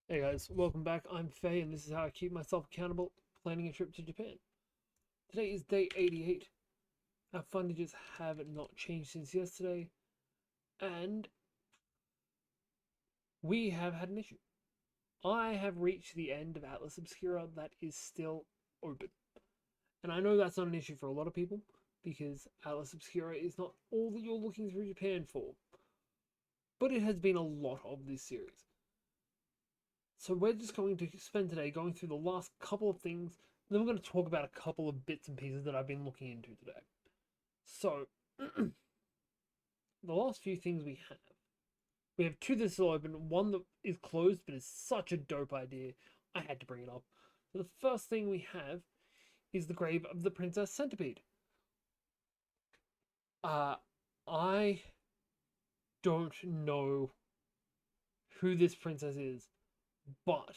Hey guys, welcome back. I'm Faye, and this is how I keep myself accountable planning a trip to Japan. Today is day 88. Our fundages have not changed since yesterday, and we have had an issue. I have reached the end of Atlas Obscura that is still open. And I know that's not an issue for a lot of people, because Atlas Obscura is not all that you're looking through Japan for. But it has been a lot of this series. So we're just going to spend today going through the last couple of things, and then we're going to talk about a couple of bits and pieces that I've been looking into today. So, the last few things we have two that are still open, one that is closed but is such a dope idea, I had to bring it up. So the first thing we have is the grave of the Princess Centipede. Uh, I don't know who this princess is, but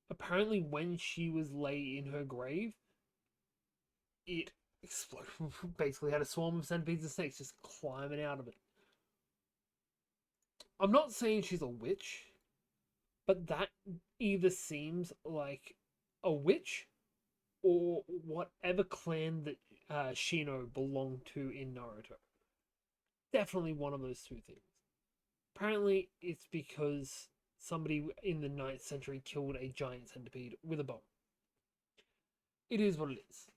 apparently when she was lay in her grave, it exploded. Basically, had a swarm of centipedes and snakes just climbing out of it. I'm not saying she's a witch, but that either seems like a witch or whatever clan that Shino belonged to in Naruto. Definitely one of those two things. Apparently, it's because somebody in the 9th century killed a giant centipede with a bow. It is what it is.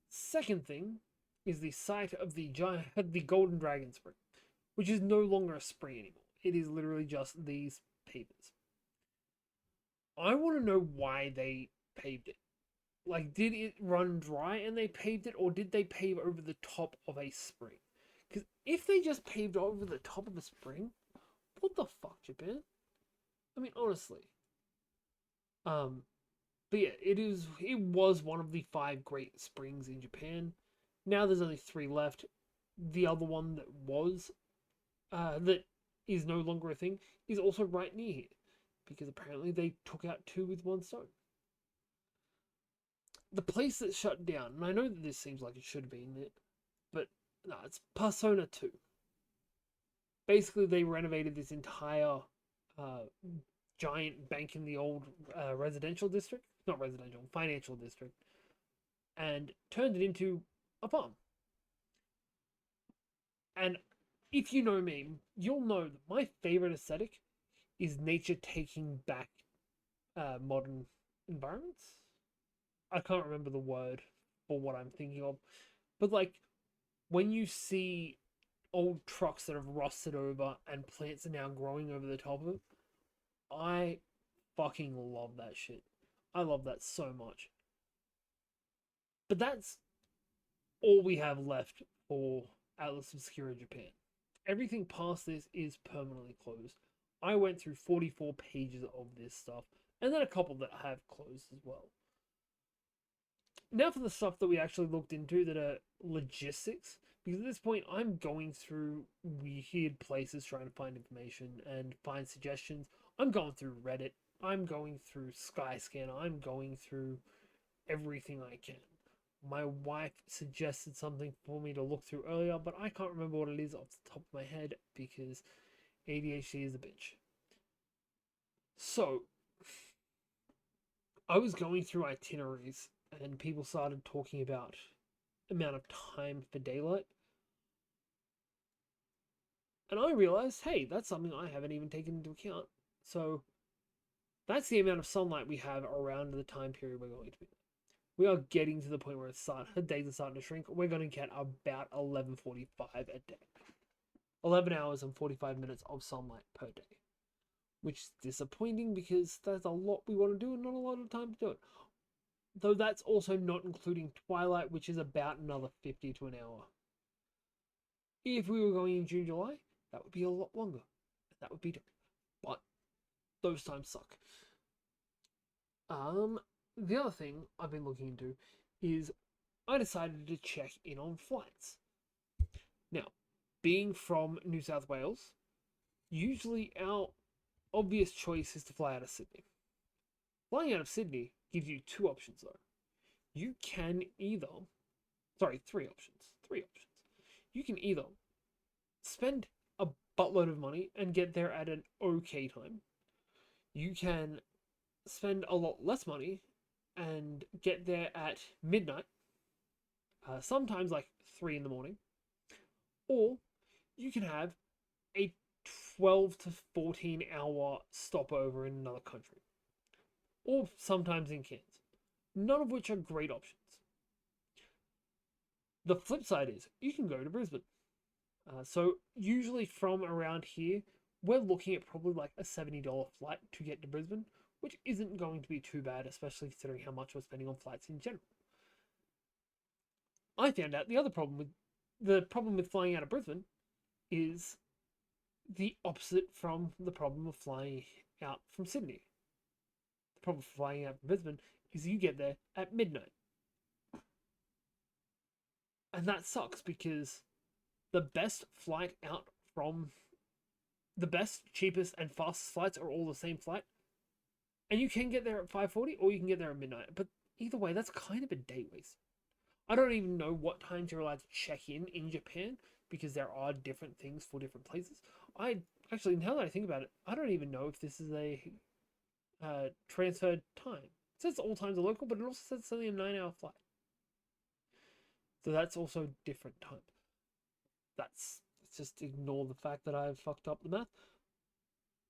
Second thing is the site of the Golden Dragon Spring, which is no longer a spring anymore. It is literally just these pavers. I want to know why they paved it. Like, did it run dry and they paved it, or did they pave over the top of a spring? Because if they just paved over the top of a spring, what the fuck, Japan? I mean, honestly. Um, but yeah, it was one of the five great springs in Japan. Now there's only three left. The other one that is no longer a thing is also right near here, because apparently they took out two with one stone. The place that shut down, and I know that this seems like it should have been it, but no, it's Persona 2. Basically, they renovated this entire uh, giant bank in the old residential district, not residential, financial district, and turned it into a farm. And if you know me, you'll know that my favorite aesthetic is nature taking back modern environments. I can't remember the word for what I'm thinking of, but like when you see old trucks that have rusted over and plants are now growing over the top of it, I fucking love that shit. I love that so much. But that's all we have left for Atlas Obscura Japan. Everything past this is permanently closed. I went through 44 pages of this stuff, and then a couple that have closed as well. Now for the stuff that we actually looked into that are logistics, because at this point I'm going through weird places trying to find information and find suggestions. I'm going through Reddit, I'm going through Skyscanner, I'm going through everything I can. My wife suggested something for me to look through earlier, but I can't remember what it is off the top of my head because ADHD is a bitch. So, I was going through itineraries and people started talking about amount of time for daylight. And I realized, hey, that's something I haven't even taken into account. So that's the amount of sunlight we have around the time period we're going to be. We are getting to the point where the days are starting to shrink. We're going to get about 11:45 a day. 11 hours and 45 minutes of sunlight per day. Which is disappointing because there's a lot we want to do and not a lot of time to do it. Though that's also not including twilight, which is about another 50 to an hour. If we were going in June, July, that would be a lot longer. That would be dope. But those times suck. The other thing I've been looking into is I decided to check in on flights. Now, being from New South Wales, usually our obvious choice is to fly out of Sydney. Flying out of Sydney gives you two options though. You can either, sorry, three options. Three options. You can either spend a buttload of money and get there at an okay time. you can spend a lot less money and get there at midnight, sometimes like 3 in the morning, or you can have a 12 to 14 hour stopover in another country, or sometimes in Cairns, none of which are great options. The flip side is you can go to Brisbane. So usually from around here, we're looking at probably like a $70 flight to get to Brisbane, which isn't going to be too bad, especially considering how much we're spending on flights in general. I found out the problem with flying out of Brisbane is the opposite from the problem of flying out from Sydney. The problem of flying out from Brisbane is you get there at midnight. And that sucks because the best flight out from the best, cheapest, and fastest flights are all the same flight. And you can get there at 5:40 or you can get there at midnight. But either way, that's kind of a day waste. I don't even know what times you're allowed to check in Japan because there are different things for different places. I actually, now that I think about it, I don't even know if this is a transferred time. It says all times are local, but it also says it's only a 9-hour flight. So that's also different time. Let's just ignore the fact that I've fucked up the math.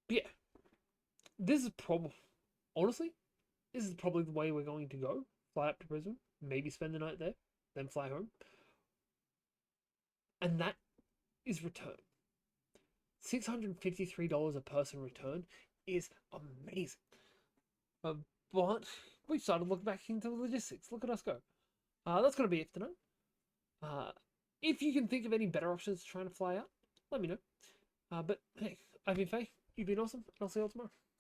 But yeah, this is honestly, this is probably the way we're going to go. Fly up to Brisbane, maybe spend the night there, then fly home. And that is return. $653 a person return is amazing. But we started looking back into the logistics. Look at us go. That's going to be it for tonight. If you can think of any better options to trying to fly out, let me know. But hey, I've been Faye. You've been awesome, and I'll see you all tomorrow.